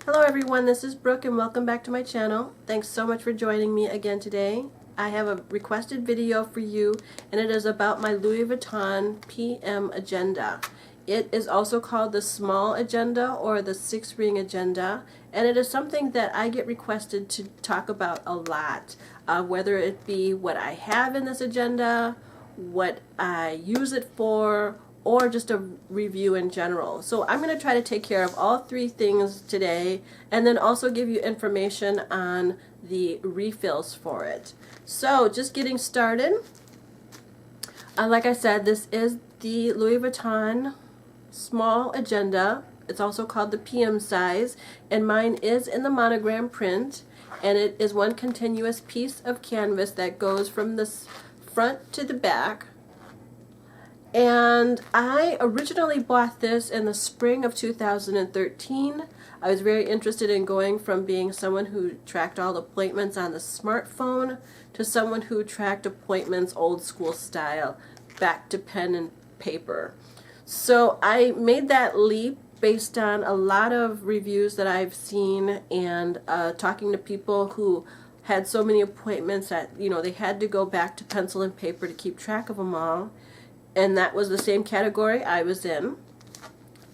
Hello everyone, this is Brooke and welcome back to my channel. Thanks so much for joining me again today. I have a requested video for you and it is about my Louis Vuitton PM agenda. It is also called the small agenda or the 6-ring agenda, and it is something that I get requested to talk about a lot, whether it be what I have in this agenda, what I use it for, or just a review in general. So I'm going to try to take care of all three things today and then also give you information on the refills for it. So just getting started, like I said, this is the Louis Vuitton small agenda. It's also called the PM size, and mine is in the monogram print, and it is one continuous piece of canvas that goes from the front to the back. And I originally bought this in the spring of 2013. I was very interested in going from being someone who tracked all appointments on the smartphone to someone who tracked appointments old school style, back to pen and paper. So I made that leap based on a lot of reviews that I've seen and talking to people who had so many appointments that, you know, they had to go back to pencil and paper to keep track of them all. And that was the same category I was in.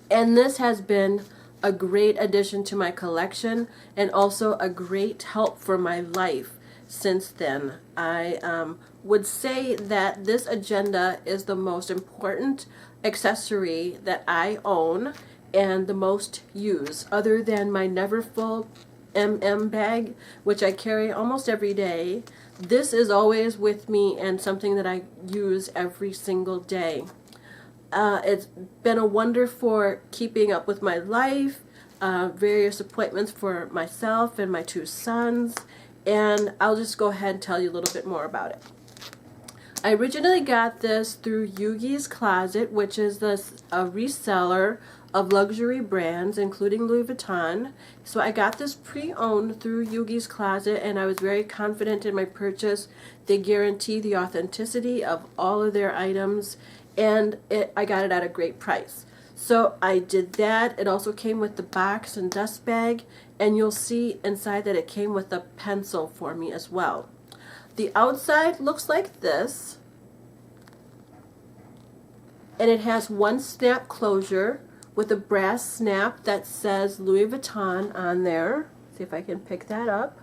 And this has been a great addition to my collection and also a great help for my life since then. I would say that this agenda is the most important accessory that I own and the most use, other than my Never Full bag, which I carry almost every day. This is always with me and something that I use every single day. It's been a wonder for keeping up with my life, various appointments for myself and my two sons, and I'll just go ahead and tell you a little bit more about it. I originally got this through Yugi's Closet, which is a reseller of luxury brands, including Louis Vuitton. So I got this pre-owned through Yugi's Closet, and I was very confident in my purchase. They guarantee the authenticity of all of their items, and I got it at a great price. So I did that. It also came with the box and dust bag, and you'll see inside that it came with a pencil for me as well. The outside looks like this, and it has one snap closure with a brass snap that says Louis Vuitton on there. See if I can pick that up.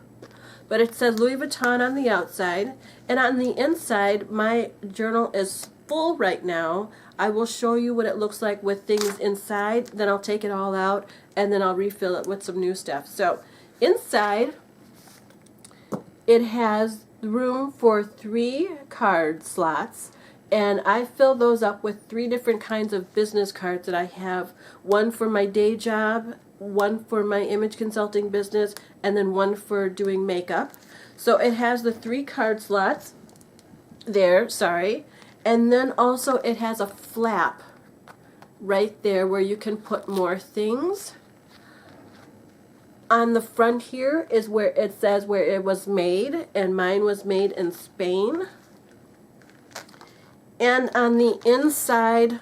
But it says Louis Vuitton on the outside, and on the inside, my journal is full right now. I will show you what it looks like with things inside, then I'll take it all out, and then I'll refill it with some new stuff. So inside, it has room for 3 card slots, and I fill those up with 3 different kinds of business cards that I have. One for my day job, one for my image consulting business, and then one for doing makeup. So it has the 3 card slots there, sorry, and then also it has a flap right there where you can put more things. On the front here is where it says where it was made, and mine was made in Spain. And on the inside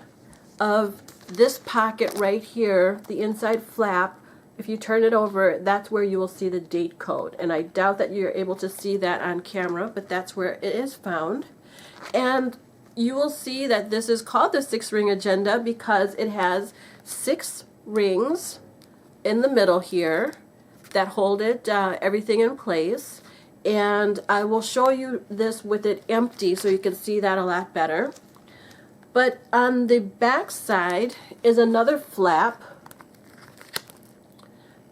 of this pocket right here, the inside flap, if you turn it over, that's where you will see the date code. And I doubt that you're able to see that on camera, but that's where it is found. And you will see that this is called the 6-ring agenda because it has 6 rings in the middle here that hold it, everything in place. And I will show you this with it empty so you can see that a lot better. But on the back side is another flap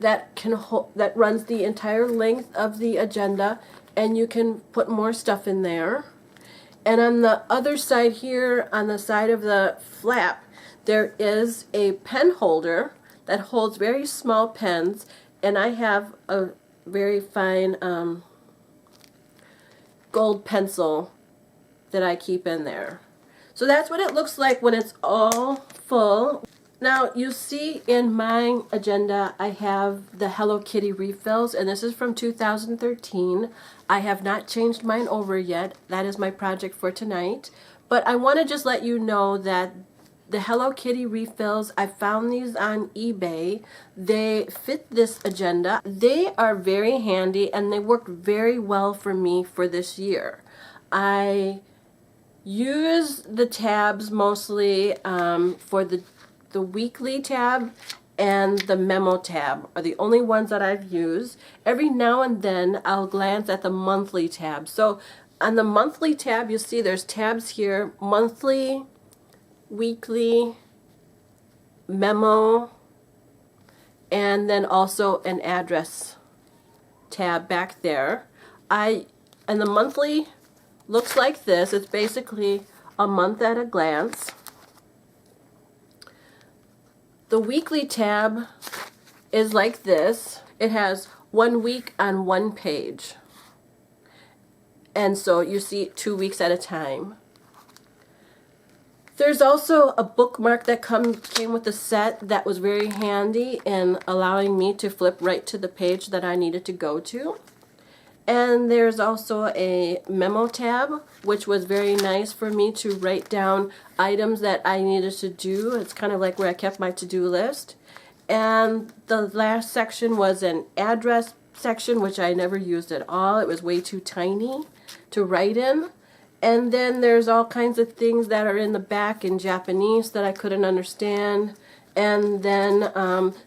that that runs the entire length of the agenda, and you can put more stuff in there. And on the other side here, on the side of the flap, there is a pen holder that holds very small pens, and I have a very fine gold pencil that I keep in there. So that's what it looks like when it's all full. Now you see in my agenda I have the Hello Kitty refills, and this is from 2013. I have not changed mine over yet. That is my project for tonight. But I want to just let you know that the Hello Kitty refills. I found these on eBay. They fit this agenda. They are very handy and they work very well for me for this year. I use the tabs mostly for the weekly tab and the memo tab are the only ones that I've used. Every now and then I'll glance at the monthly tab. So on the monthly tab, you see there's tabs here: monthly, weekly, memo, and then also an address tab back there. And the monthly looks like this. It's basically a month at a glance. The weekly tab is like this. It has 1 week on one page. And so you see 2 weeks at a time. There's also a bookmark that came with the set that was very handy in allowing me to flip right to the page that I needed to go to. And there's also a memo tab, which was very nice for me to write down items that I needed to do. It's kind of like where I kept my to-do list. And the last section was an address section, which I never used at all. It was way too tiny to write in. And then there's all kinds of things that are in the back in Japanese that I couldn't understand. And then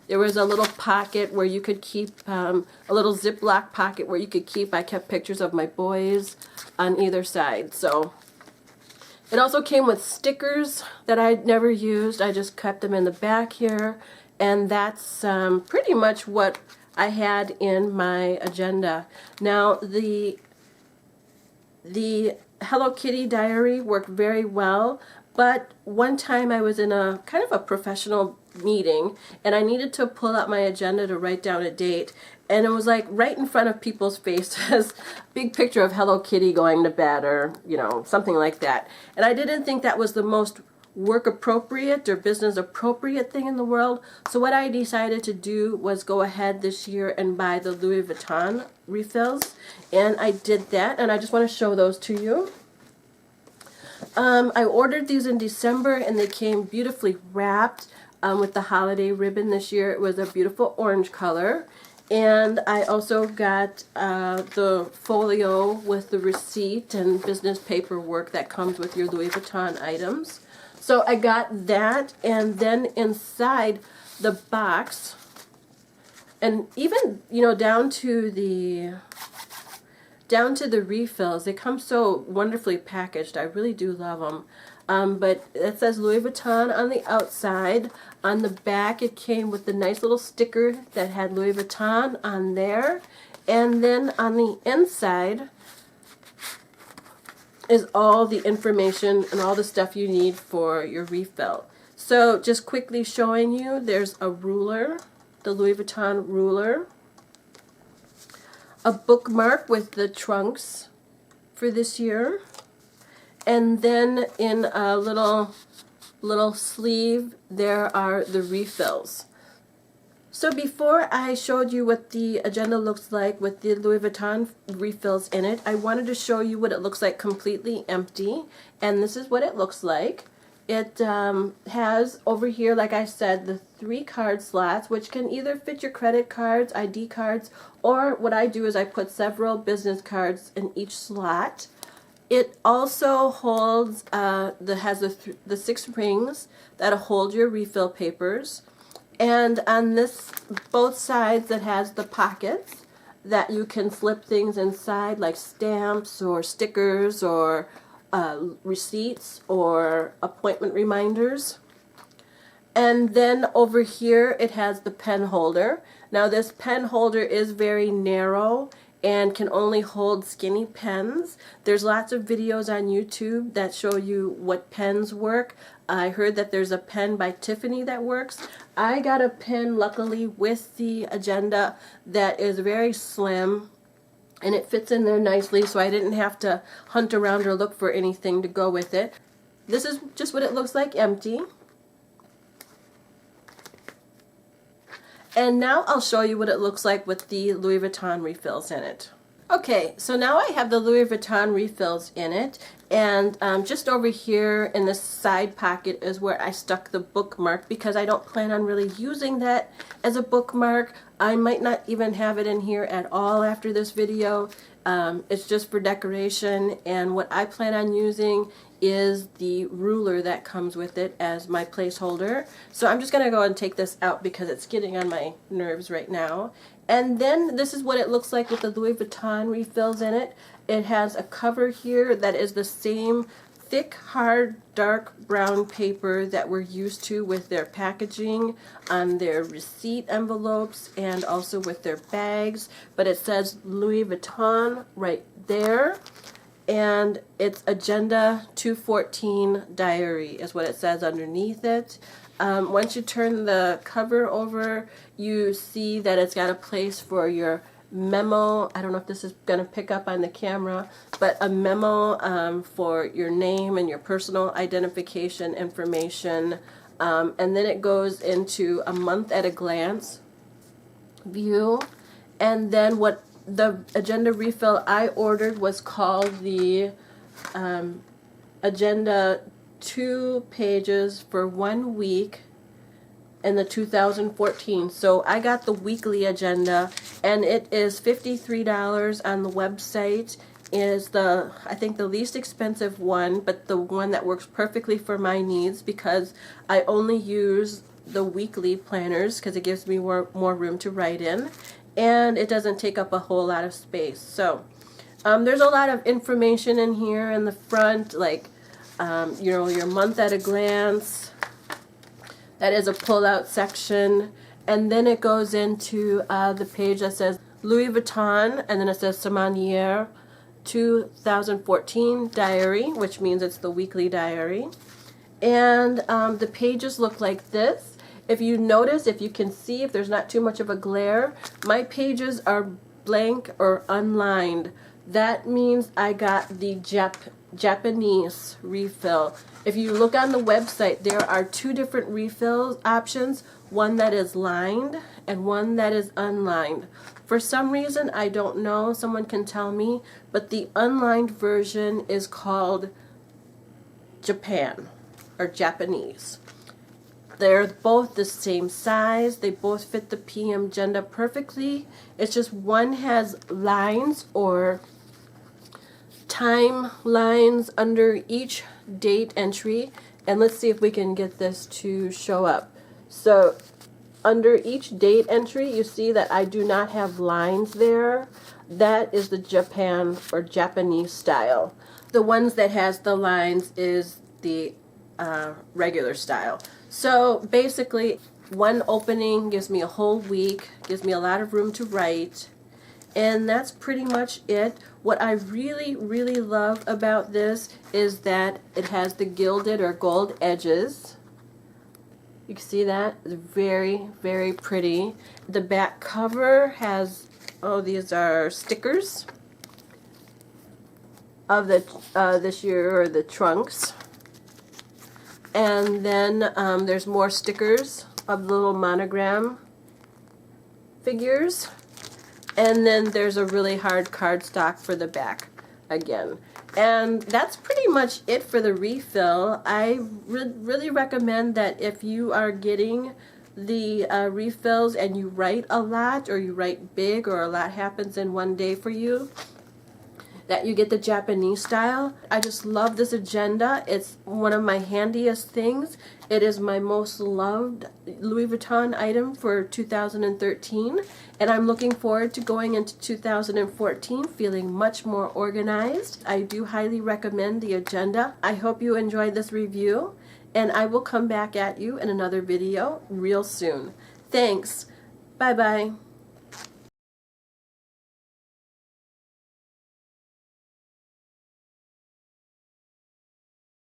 there was a little pocket where you could keep, a little Ziploc pocket where you could keep, I kept pictures of my boys on either side. So it also came with stickers that I'd never used. I just kept them in the back here. And that's pretty much what I had in my agenda. Now the Hello Kitty diary worked very well, but one time I was in a kind of a professional meeting and I needed to pull out my agenda to write down a date, and it was like right in front of people's faces, big picture of Hello Kitty going to bed, or something like that. And I didn't think that was the most work appropriate or business appropriate thing in the world. So what I decided to do was go ahead this year and buy the Louis Vuitton refills, and I did that, and I just want to show those to you. I ordered these in December and they came beautifully wrapped with the holiday ribbon this year. It was a beautiful orange color. And I also got the folio with the receipt and business paperwork that comes with your Louis Vuitton items. So I got that, and then inside the box, and even down to the refills, they come so wonderfully packaged. I really do love them. But it says Louis Vuitton on the outside. On the back, it came with the nice little sticker that had Louis Vuitton on there. And then on the inside is all the information and all the stuff you need for your refill. So just quickly showing you, there's a ruler, the Louis Vuitton ruler, a bookmark with the trunks for this year, and then in a little sleeve there are the refills. So before I showed you what the agenda looks like with the Louis Vuitton refills in it, I wanted to show you what it looks like completely empty, and this is what it looks like. It has over here, like I said, the 3 card slots, which can either fit your credit cards, ID cards, or what I do is I put several business cards in each slot. It also holds, has the 6 rings that hold your refill papers. And on this, both sides, it has the pockets that you can slip things inside, like stamps or stickers or receipts or appointment reminders. And then over here it has the pen holder. Now this pen holder is very narrow and can only hold skinny pens. There's lots of videos on YouTube that show you what pens work. I heard that there's a pen by Tiffany that works. I got a pen, luckily, with the agenda that is very slim, and it fits in there nicely, so I didn't have to hunt around or look for anything to go with it. This is just what it looks like empty. And now I'll show you what it looks like with the Louis Vuitton refills in it. Okay, so now I have the Louis Vuitton refills in it, and just over here in the side pocket is where I stuck the bookmark because I don't plan on really using that as a bookmark. I might not even have it in here at all after this video. It's just for decoration, and what I plan on using is the ruler that comes with it as my placeholder. So I'm just going to go and take this out because it's getting on my nerves right now. And then this is what it looks like with the Louis Vuitton refills in it. It has a cover here that is the same thick, hard, dark brown paper that we're used to with their packaging on their receipt envelopes and also with their bags. But it says Louis Vuitton right there. And it's Agenda 214 Diary is what it says underneath it. Once you turn the cover over, you see that it's got a place for your memo. I don't know if this is going to pick up on the camera, but a memo for your name and your personal identification information. And then it goes into a month at a glance view. And then what the agenda refill I ordered was called the Agenda 2 pages for 1 week in the 2014. So I got the weekly agenda, and it is $53 on the website. Is the, I think, the least expensive one, but the one that works perfectly for my needs because I only use the weekly planners because it gives me more room to write in, and it doesn't take up a whole lot of space. So there's a lot of information in here in the front, like you know, your month at a glance. That is a pull-out section, and then it goes into the page that says Louis Vuitton, and then it says Semanière 2014 Diary, which means it's the weekly diary. And the pages look like this. If you notice, if you can see, if there's not too much of a glare, my pages are blank or unlined. That means I got the Japanese refill. If you look on the website, there are two different refill options, one that is lined and one that is unlined. For some reason, I don't know, someone can tell me, but the unlined version is called Japan or Japanese. They're both the same size. They both fit the PM agenda perfectly. It's just one has lines or time lines under each date entry. And let's see if we can get this to show up. So under each date entry, you see that I do not have lines there. That is the Japan or Japanese style. The ones that has the lines is the regular style. So basically, one opening gives me a whole week, gives me a lot of room to write, and that's pretty much it. What I really, really love about this is that it has the gilded or gold edges. You can see that? It's very, very pretty. The back cover has, oh, these are stickers of the this year, or the trunks. And then there's more stickers of little monogram figures. And then there's a really hard cardstock for the back again. And that's pretty much it for the refill. I really recommend that if you are getting the refills and you write a lot, or you write big, or a lot happens in one day for you, that you get the Japanese style. I just love this agenda. It's one of my handiest things. It is my most loved Louis Vuitton item for 2013, and I'm looking forward to going into 2014 feeling much more organized. I do highly recommend the agenda. I hope you enjoyed this review, and I will come back at you in another video real soon. Thanks. Bye-bye.